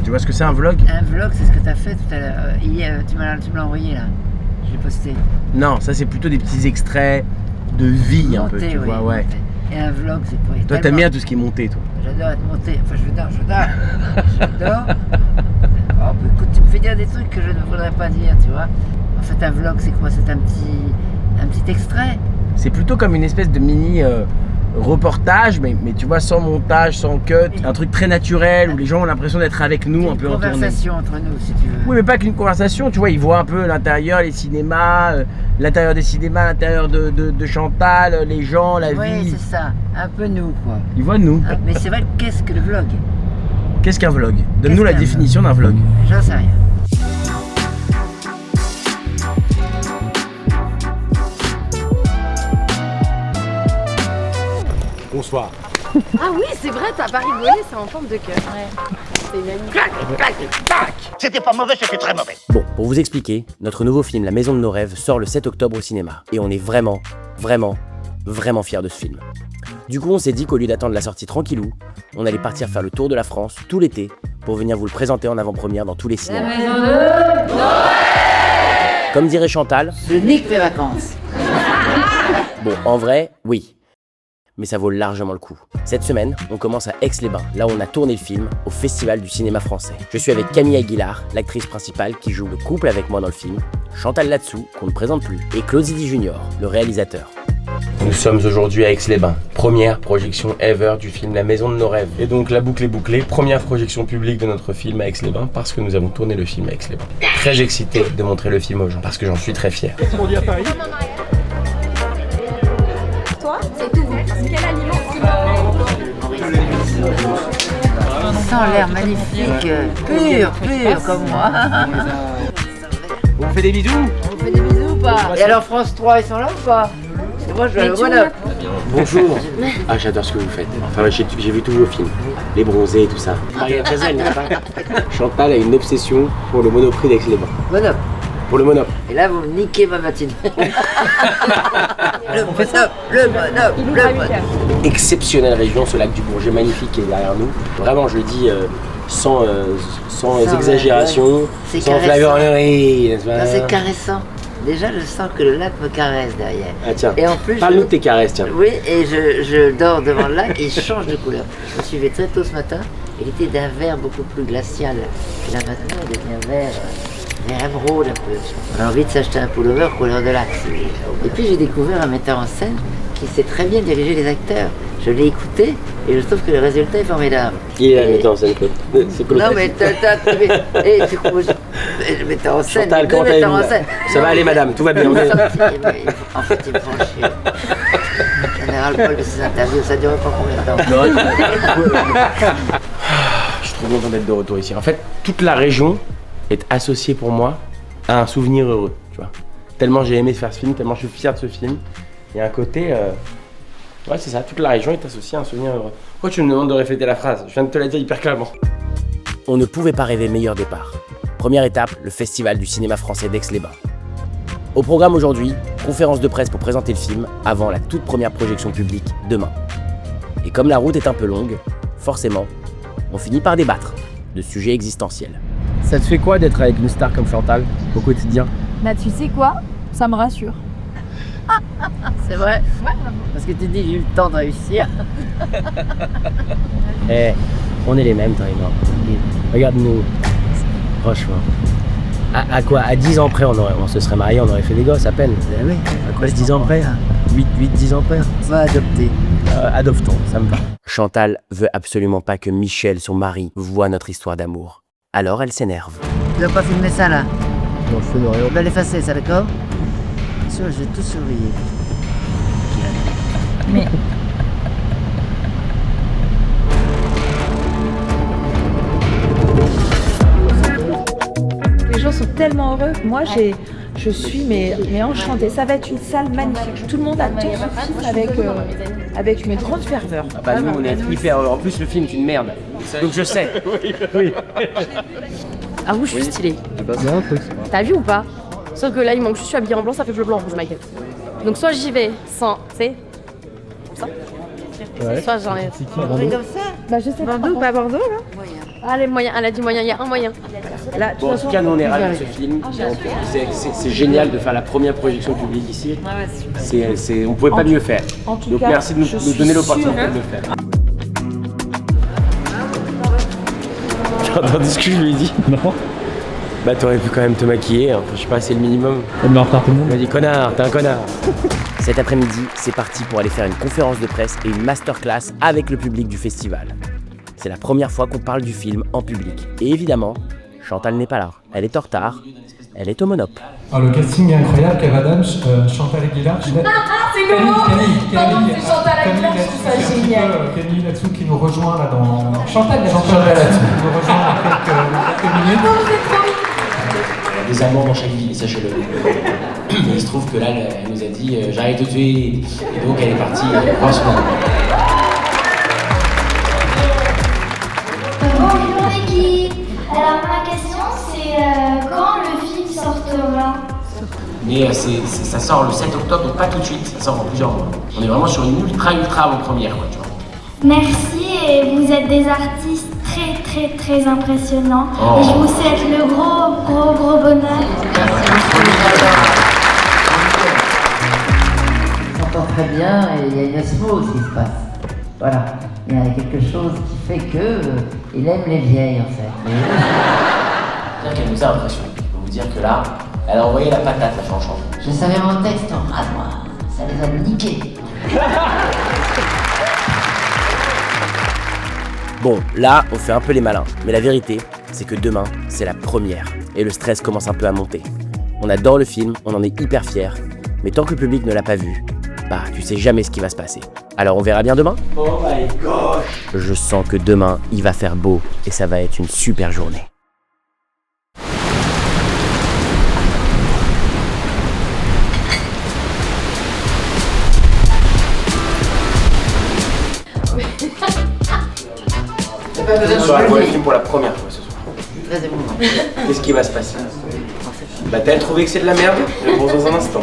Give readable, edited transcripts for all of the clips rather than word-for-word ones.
Tu vois ce que c'est un vlog? Un vlog, c'est ce que t'as fait tout à l'heure. Hier, tu me l'as envoyé là. Je l'ai posté. Non, ça c'est plutôt des petits extraits de vie un peu, tu vois, ouais. Et un vlog, c'est quoi? Toi, t'aimes bien tout ce qui est monté, toi? J'adore être monté. Enfin, j'adore. Oh, écoute, tu me fais dire des trucs que je ne voudrais pas dire, tu vois. En fait, un vlog, c'est quoi? C'est un petit extrait. C'est plutôt comme une espèce de mini reportage, mais tu vois, sans montage, sans cut. Un truc très naturel où les gens ont l'impression d'être avec nous, un peu en tournée. Une conversation entre nous, si tu veux. Oui, mais pas qu'une conversation, tu vois, ils voient un peu l'intérieur, les cinémas, l'intérieur des cinémas, l'intérieur de Chantal, les gens, la vie. Oui, c'est ça, un peu nous, quoi. Ils voient nous. Ah, mais c'est vrai, qu'est-ce que le vlog? Qu'est-ce qu'un vlog? Donne-nous la définition d'un vlog. J'en sais rien. Bonsoir. Ah oui, c'est vrai, t'as pas rigolé, c'est en forme de cœur. Ouais. C'est magnifique. C'était pas mauvais, c'était très mauvais. Bon, pour vous expliquer, notre nouveau film La Maison de nos rêves sort le 7 octobre au cinéma. Et on est vraiment fiers de ce film. Du coup, on s'est dit qu'au lieu d'attendre la sortie tranquillou, on allait partir faire le tour de la France tout l'été pour venir vous le présenter en avant-première dans tous les cinémas. La maison de Noël. Comme dirait Chantal, je nique mes vacances. Bon, en vrai, oui. Mais ça vaut largement le coup. Cette semaine, on commence à Aix-les-Bains, là où on a tourné le film, au Festival du cinéma français. Je suis avec Camille Aguilar, l'actrice principale qui joue le couple avec moi dans le film, Chantal Latsou, qu'on ne présente plus, et Claude Zidi Junior, le réalisateur. Nous sommes aujourd'hui à Aix-les-Bains, première projection ever du film La Maison de nos rêves. Et donc la boucle est bouclée, première projection publique de notre film à Aix-les-Bains parce que nous avons tourné le film à Aix-les-Bains. Très excité de montrer le film aux gens parce que j'en suis très fier. Qu'est-ce qu'on dit à Paris? Toi, c'est tout. Quel aliment? Sans l'air magnifique, pur comme moi. On fait des bisous? On fait des bisous ou pas? Et alors France 3, ils sont là ou pas? Parce que moi je vais aller au Monop. Bonjour. Ah, j'adore ce que vous faites. Enfin, j'ai vu tous vos films. Les bronzés et tout ça. Maria Chazelle, n'est-ce pas? Chantal a une obsession pour le Monoprix d'Aix-les-Bains. Monop. Pour le Monop. Et là vous me niquez ma matinée. Le Monop. Exceptionnelle région, ce lac du Bourget magnifique qui est derrière nous. Vraiment, je le dis sans exagération, sans flagornerie, n'est-ce pas? C'est caressant. Déjà, je sens que le lac me caresse derrière. Ah tiens, et en plus, parle-nous de tes caresses, tiens. Oui, et je dors devant le lac et il change de couleur. Je me suis levé très tôt ce matin, il était d'un vert beaucoup plus glacial. Et là maintenant, il devient vert émeraude un peu. On a envie de s'acheter un pullover couleur de lac. Et puis j'ai découvert un metteur en scène qui sait très bien diriger les acteurs. Je l'ai écouté et je trouve que le résultat est formidable. Il est là, le metteur en scène, Claude. C'est Claude. Non, mais tu crois le metteur en scène, Chantal, comment allez-vous? Ça va aller, madame, tout va bien. En fait, il me font chier. En général, Paul, de ces interviews, ça dure pas combien de temps? Je suis trop content d'être de retour ici. En fait, toute la région est associée pour moi à un souvenir heureux, tu vois. Tellement j'ai aimé faire ce film, tellement je suis fier de ce film. Il y a un côté... Ouais, c'est ça, toute la région est associée à un souvenir heureux. Pourquoi tu me demandes de répéter la phrase? Je viens de te la dire hyper clairement. On ne pouvait pas rêver meilleur départ. Première étape, le Festival du cinéma français d'Aix-les-Bains. Au programme aujourd'hui, conférence de presse pour présenter le film avant la toute première projection publique demain. Et comme la route est un peu longue, forcément, on finit par débattre de sujets existentiels. Ça te fait quoi d'être avec une star comme Chantal au quotidien? Bah tu sais quoi? Ça me rassure. C'est vrai? Parce que tu dis, j'ai eu le temps de réussir. On est les mêmes, toi et moi. Regarde-nous. Franchement. À quoi? À 10 ans près, on se serait mariés, on aurait fait des gosses à peine. Eh oui. À quoi, 10 ans près? 8-10 ans près? Va adopter. Adoptons, ça me va. Chantal veut absolument pas que Michel, son mari, voie notre histoire d'amour. Alors elle s'énerve. Tu dois pas filmer ça là? Non, je fais de rien. Tu dois l'effacer, ça, d'accord? Sûr, je vais tout surveiller. Mais les gens sont tellement heureux. Moi, je suis mais enchantée. Ça va être une salle magnifique. Tout le monde attend ce film avec une grande ferveur. Ah bah nous, on est hyper heureux. En plus, le film est une merde. Donc je sais. Oui. Ah oui, je suis stylée. T'as vu ou pas? Sauf que là, il manque juste, je suis habillée en blanc, ça fait bleu blanc rouge, Michael. Donc soit j'y vais sans, tu sais, comme ça. Ouais. Soit j'enlève. On fait comme ça? Bah je sais pas. Bordeaux ou pas Bordeaux là? Moyen. Ah, les moyens, elle a dit moyen, il y a un moyen. Là, Bon, en tout cas, nous on est ravis de ce film. C'est génial de faire la première projection publique ici. On pouvait pas mieux faire. En tout Donc cas, merci de nous donner l'opportunité sûre. de le faire. T'as entendu ce que je lui ai dit? Non. Bah t'aurais pu quand même te maquiller, hein. Je sais pas, c'est le minimum. Elle met en retard tout le monde. Il m'a dit connard, t'es un connard. Cet après-midi, c'est parti pour aller faire une conférence de presse et une masterclass avec le public du festival. C'est la première fois qu'on parle du film en public. Et évidemment, Chantal n'est pas là. Elle est en retard, elle est au Monop. Oh, le casting est incroyable, Kev Adams, Chantal Aguilar. C'est comment Pardon, c'est Chantal Aguilar, je trouve ça génial. Camille là-dessous qui nous rejoint là dans... Chantal là-dessous qui nous rejoint dans quelques minutes. Il y a des amours dans chaque vie, sachez-le. Il se trouve que là, elle nous a dit j'arrête de te tuer. Et donc elle est partie voir son amour. Bonjour l'équipe. Alors ma question c'est quand le film sortera? Mais ça sort le 7 octobre, donc pas tout de suite, ça sort en plusieurs mois. On est vraiment sur une ultra avant-première, quoi, tu vois. Merci et vous êtes des artistes très impressionnants. Oh. Et je vous souhaite le gros bonheur. On s'entend très bien et il y a une osmose qui se passe. Voilà. Il y a quelque chose qui fait que il aime les vieilles en fait. C'est-à-dire qu'elle nous a impressionnés. Je peux vous dire que là, elle a envoyé la patate, la chanson. Je savais mon texte en rate, moi. Ça les a niqués. Bon, là, on fait un peu les malins. Mais la vérité, c'est que demain, c'est la première. Et le stress commence un peu à monter. On adore le film, on en est hyper fiers. Mais tant que le public ne l'a pas vu, bah, tu sais jamais ce qui va se passer. Alors on verra bien demain. Oh my gosh! Je sens que demain, il va faire beau et ça va être une super journée. On va voir le film pour la première fois ce soir. Très émouvant. Qu'est-ce qui va se passer? Bah t'as trouvé que c'est de la merde? Réponse dans un instant.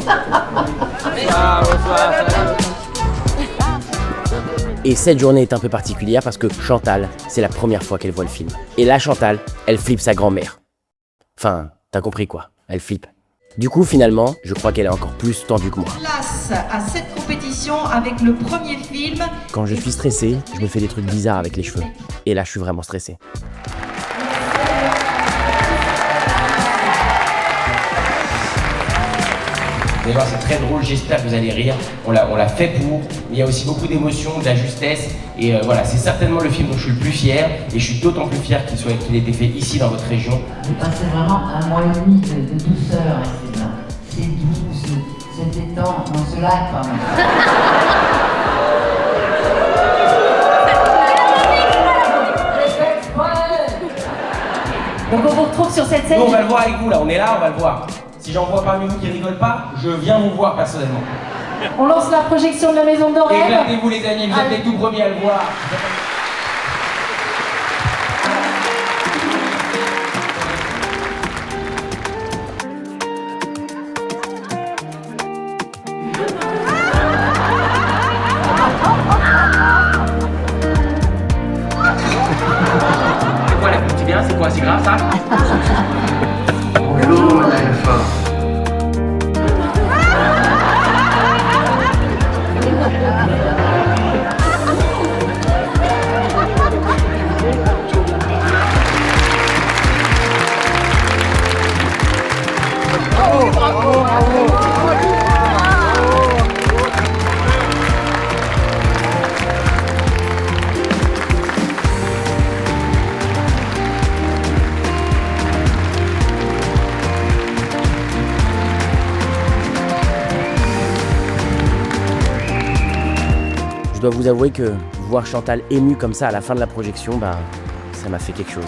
Et cette journée est un peu particulière parce que Chantal, c'est la première fois qu'elle voit le film. Et là, Chantal, elle flippe sa grand-mère. Enfin, t'as compris quoi? Elle flippe. Du coup, finalement, je crois qu'elle est encore plus tendue que moi. Place à cette compétition avec le premier film. Quand je suis stressé, je me fais des trucs bizarres avec les cheveux. Et là, je suis vraiment stressé. Vous allez voir, c'est très drôle, j'espère que vous allez rire. On l'a fait pour, mais il y a aussi beaucoup d'émotions, de la justesse. Et voilà, c'est certainement le film dont je suis le plus fier. Et je suis d'autant plus fier qu'il ait été fait ici dans votre région. Vous passez vraiment un mois et demi de douceur. C'est doux, c'est détente dans ce lac quand même. Donc on vous retrouve sur cette scène. Nous, on va le voir avec vous, là, on est là, on va le voir. Si j'en vois parmi vous qui rigolent pas, je viens vous voir personnellement. On lance la projection de la Maison Dorée. Éclatez-vous les amis, vous êtes les tout premiers à le voir. C'est quoi la pub, tu viens? C'est quoi? C'est grave ça? Bonjour, madame Fort. Je dois vous avouer que voir Chantal émue comme ça à la fin de la projection, bah, ça m'a fait quelque chose.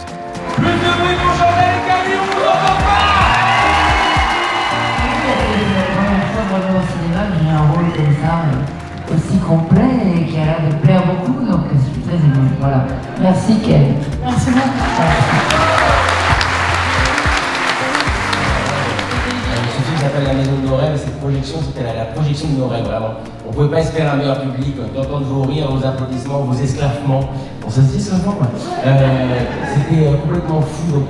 Plus de bruit pour Chantal et Camille, on vous entend pas! C'est la première fois vraiment au cinéma que j'ai un rôle comme ça, aussi complet et qui a l'air de plaire beaucoup, donc je suis très émue. Voilà. Merci Ken. Merci beaucoup. Ce film s'appelle La Maison de nos rêves, projection, c'était la projection de nos rêves, vraiment. On ne pouvait pas espérer un meilleur public, d'entendre vos rires, vos applaudissements, vos esclaffements. Bon, ça se dit seulement, c'était complètement fou, donc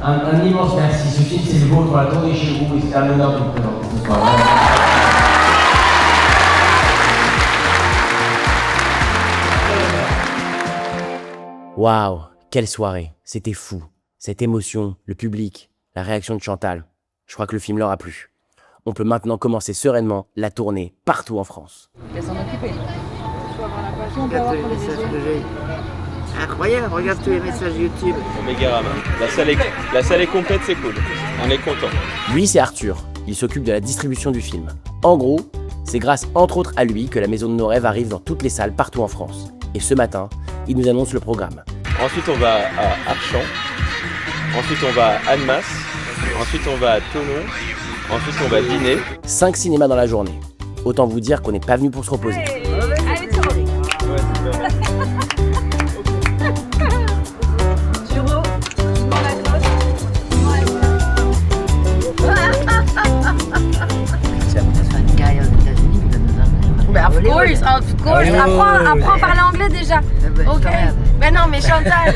un immense merci. Ce film, c'est le vôtre, on l'a tourné chez vous, et c'est un honneur de vous présenter ce soir. Waouh, quelle soirée, c'était fou. Cette émotion, le public, la réaction de Chantal. Je crois que le film leur a plu. On peut maintenant commencer sereinement la tournée partout en France. Regarde tous les messages que j'ai. Incroyable, regarde tous les messages YouTube. Mégarama. La salle est complète, c'est cool. On est content. Lui, c'est Arthur. Il s'occupe de la distribution du film. En gros, c'est grâce entre autres à lui que La Maison de nos rêves arrive dans toutes les salles partout en France. Et ce matin, il nous annonce le programme. Ensuite, on va à Archamps. Ensuite, on va à Annemasse. Ensuite, on va à Thonon. Ensuite, on va dîner. 5 cinémas dans la journée. Autant vous dire qu'on n'est pas venu pour se reposer. Of course. Apprends à parler anglais déjà. Ok. Mais non, mais Chantal,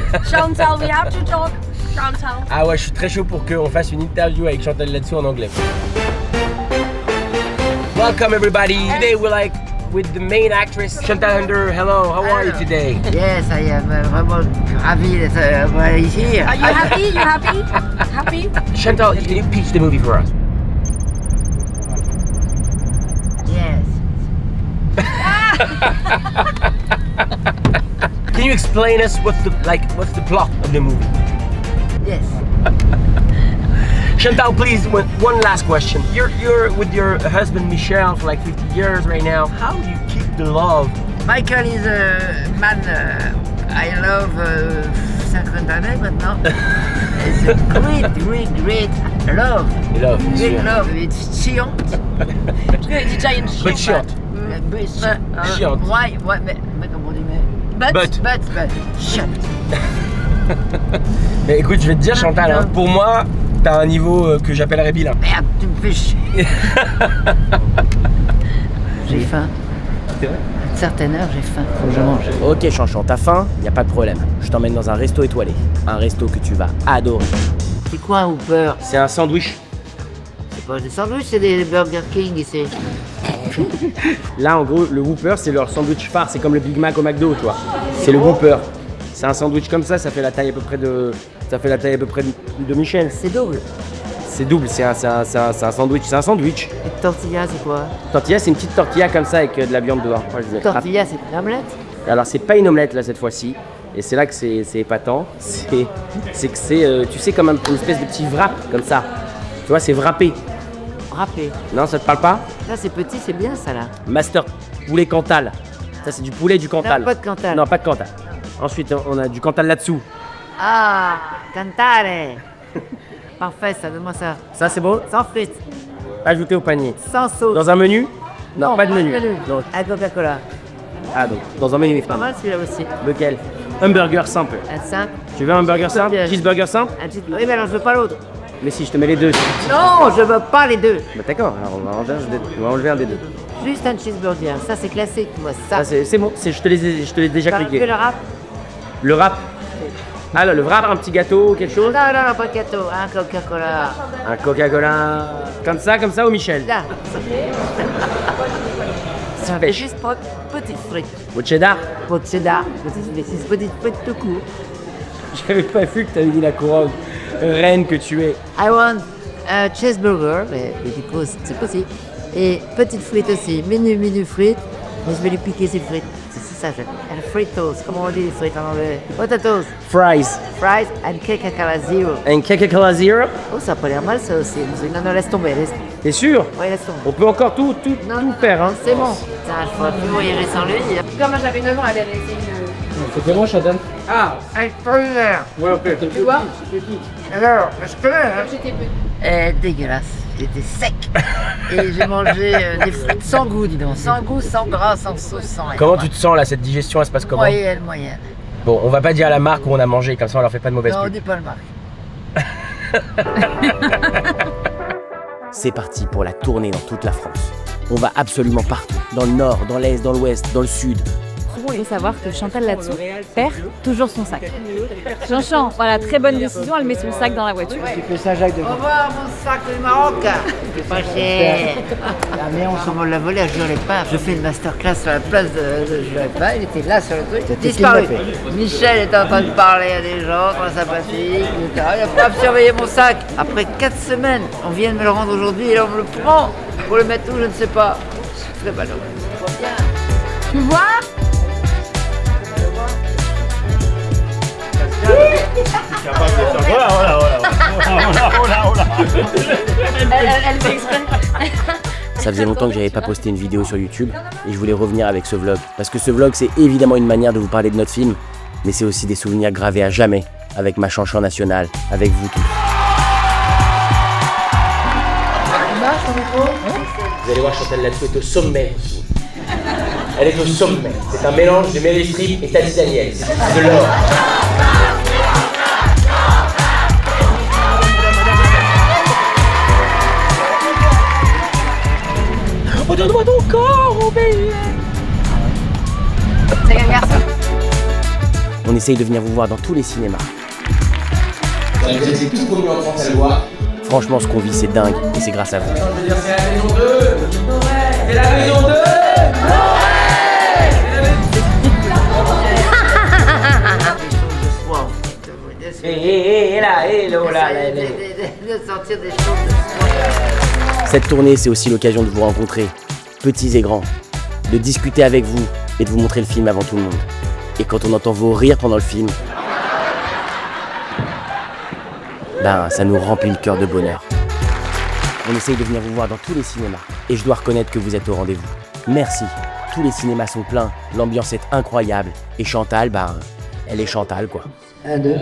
we have to talk. Chantal. Ah ouais, je suis très chaud pour qu'on fasse une interview avec Chantal là-dessus en anglais. Welcome everybody. Today we're like with the main actress Chantal Under. Hello, how are you today? Yes, I am vraiment ravi d'être ici. Are you happy? You happy? Happy? Chantal, can you pitch the movie for us? Yes. Can you explain us what's the plot of the movie? Yes. Chantal, please, one last question. You're with your husband Michel for like 50 years right now. How do you keep the love? Michael is a man I love 50 années maintenant. It's a great love. Great love. It's chiant. Déjà une But chiant. Chiant. Ouais, mais comme on dit, mais... But. Chiant. Mais écoute, je vais te dire Chantal, hein, pour moi, t'as un niveau que j'appellerais bilingue. Merde, tu me fais chier. J'ai faim. C'est vrai? À une certaine heure, j'ai faim. Faut que je mange. Ok Chanchan, t'as faim? Y a pas de problème. Je t'emmène dans un resto étoilé. Un resto que tu vas adorer. C'est quoi un Hooper? C'est un sandwich. C'est pas des sandwichs, c'est des Burger King ici. Là en gros, le Whopper c'est leur sandwich phare. C'est comme le Big Mac au McDo, toi. C'est le Whopper. C'est un sandwich comme ça fait la taille à peu près de... Ça fait la taille à peu près de Michel. C'est double. C'est double, c'est un sandwich. C'est un sandwich. Et tortilla, c'est quoi? Tortilla, c'est une petite tortilla comme ça avec de la viande dedans. Moi, je disais. Tortilla, c'est une omelette? Alors c'est pas une omelette là cette fois-ci. Et c'est là que c'est épatant. C'est que c'est, tu sais, comme une espèce de petit wrap comme ça. Tu vois, c'est wrappé. Râpé. Non, ça te parle pas? Là, c'est petit, c'est bien ça là. Master poulet Cantal. Ça c'est du poulet du Cantal. Non, pas de Cantal. Non, pas de Cantal. Ensuite, on a du Cantal là-dessous. Ah, cantare. Parfait, ça, donne-moi ça. Ça c'est bon? Sans frites, Ajouté au panier. sans sauce. Dans un menu? Non, pas de menu. Non. Un Coca-Cola. Ah donc, dans un menu. Pas mal celui-là aussi. Lequel? Un burger simple. Un simple. Tu veux un burger simple? Bien. Cheeseburger simple? Un petit... Oui, mais alors je veux pas l'autre. Mais si, je te mets les deux. Non, je veux pas les deux. Bah d'accord, alors on va enlever un des deux. Juste un cheeseburger. Ça, c'est classique, moi. Ça. Ah, c'est bon, je te l'ai déjà T'as cliqué. enlevé le rap? Le wrap. Ah là, le wrap, un petit gâteau, quelque chose? Non, pas de gâteau. Un Coca-Cola. Un Coca-Cola. Comme ça, au Michel. Là. Ça fait Pêche. juste pas petites frites. Au cheddar. Pas de cheddar. Petites frites tout court. J'avais pas vu que t'avais dit la couronne reine que tu es. I want a cheeseburger, mais du coup, c'est possible. Et petites frites aussi. Menu frites. Mais je vais lui piquer ses frites. C'est ça, and fritos. Comment on dit les frites en anglais? Potatoes. Fries. Fries and Coca-Cola Zero. Un Coca-Cola Zero. Oh, ça a pas l'air mal ça aussi. Non, laisse tomber. T'es sûr? Ouais, laisse tomber. On peut encore tout faire, hein. C'est bon. Putain, je pourrais plus voyager sans lui. Quand moi j'avais 9 ans, elle avait laissé une. C'était bon, Chantal? Ah, extraordinaire. Ouais, ok. Tu vois? Alors, je connais, hein. J'étais petite. Dégueulasse. J'étais sec. Et j'ai mangé des frites sans goût, dis donc. Sans goût, sans gras, sans sauce, sans rien. Comment tu te sens là, cette digestion, elle se passe comment? Moyenne. Bon, on va pas dire la marque où on a mangé, comme ça on leur fait pas de mauvaise Non, on pub. dit pas le marque. c'est parti pour la tournée dans toute la France. On va absolument partout, dans le nord, dans l'est, dans l'ouest, dans le sud. Il faut savoir que Chantal là-dessous perd toujours son sac. Jean-Jean, voilà, très bonne décision, elle met son sac dans la voiture. Tu fais ça, Jacques, de Au revoir, mon sac du Maroc. C'est pas cher. Ah, mais on l'a volé à Jules Lepin. Je fais une masterclass sur la place de Jules Lepin. Il était là sur le truc. Disparu. Michel était en train de parler à des gens, très sympathiques, etc. Il a pas surveillé mon sac. Après 4 semaines, on vient de me le rendre aujourd'hui et là on me le prend. Pour le mettre où, je ne sais pas. C'est très malheureux. Tu vois ? Elle fait exprès. Ça faisait longtemps que j'avais pas posté une vidéo sur YouTube et je voulais revenir avec ce vlog. Parce que ce vlog, c'est évidemment une manière de vous parler de notre film, mais c'est aussi des souvenirs gravés à jamais avec ma chanson nationale, avec vous tous. Vous allez voir, Chantal là-dessous est au sommet. Elle est au sommet. C'est un mélange de Meryl Streep et Tati Daniel. C'est de l'or. Oh, donne-moi ton corps, oh bébé. C'est un garçon. On essaye de venir vous voir dans tous les cinémas. Vous êtes tous connus en France à le voir. Franchement, ce qu'on vit, c'est dingue et c'est grâce à vous. Je veux dire, c'est la maison 2. C'est la maison 2. Cette tournée, c'est aussi l'occasion de vous rencontrer, petits et grands, de discuter avec vous et de vous montrer le film avant tout le monde. Et quand on entend vos rires pendant le film, ben, ça nous remplit le cœur de bonheur. On essaye de venir vous voir dans tous les cinémas. Et je dois reconnaître que vous êtes au rendez-vous. Merci. Tous les cinémas sont pleins, l'ambiance est incroyable. Et Chantal, ben, elle est Chantal, quoi. 1, 2.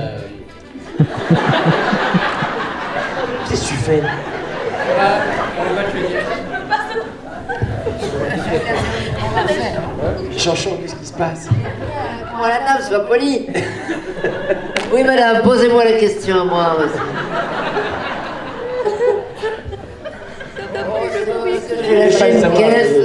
Qu'est-ce que tu fais? Chanchon, qu'est-ce qui se passe? Prends la table, c'est pas poli. Oui, madame, posez-moi la question, moi. J'ai lâché une caisse.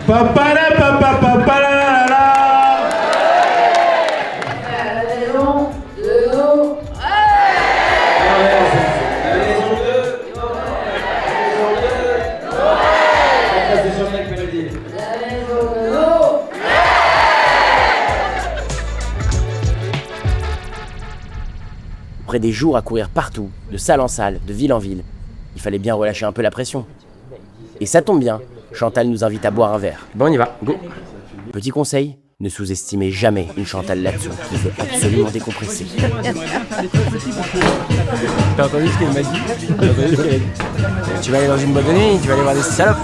Papa la papa papa la la la. La maison de l'eau. Après des jours à courir partout, de salle en salle, de ville en ville, il fallait bien relâcher un peu la pression. Et ça tombe bien, Chantal nous invite à boire un verre. Bon, on y va, go. Petit conseil, ne sous-estimez jamais une Chantal là-dessous qui veut absolument décompresser. T'as entendu ce qu'elle m'a dit? Tu vas aller dans une boîte de nuit, tu vas aller voir des salopes.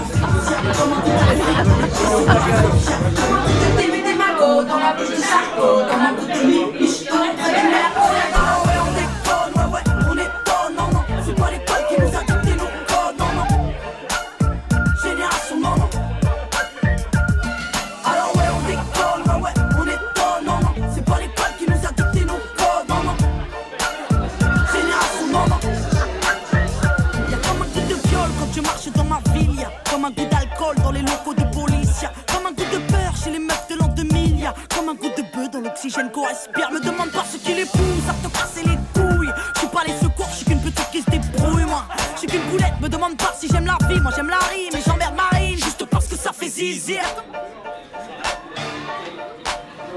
Comme un goût d'alcool dans les locaux de police, comme un goût de peur chez les meufs de l'an 2000, comme un goût de bœuf dans l'oxygène qu'on respire. Me demande pas ce qui les pousse à te casser les couilles. Je suis pas les secours, je suis qu'une petite qui se débrouille, moi. Je suis qu'une boulette, me demande pas si j'aime la vie. Moi j'aime la rime et j'emmerde Marine juste parce que ça fait zizir.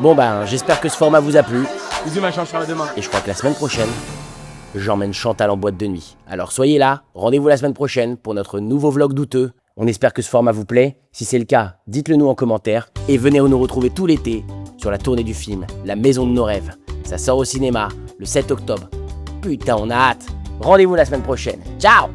Bon ben, j'espère que ce format vous a plu. Bisous ma chance sur la demain. Et je crois que la semaine prochaine, j'emmène Chantal en boîte de nuit. Alors soyez là, rendez-vous la semaine prochaine pour notre nouveau vlog douteux. On espère que ce format vous plaît. Si c'est le cas, dites-le nous en commentaire. Et venez nous retrouver tout l'été sur la tournée du film La Maison de nos rêves. Ça sort au cinéma le 7 octobre. Putain, on a hâte. Rendez-vous la semaine prochaine. Ciao!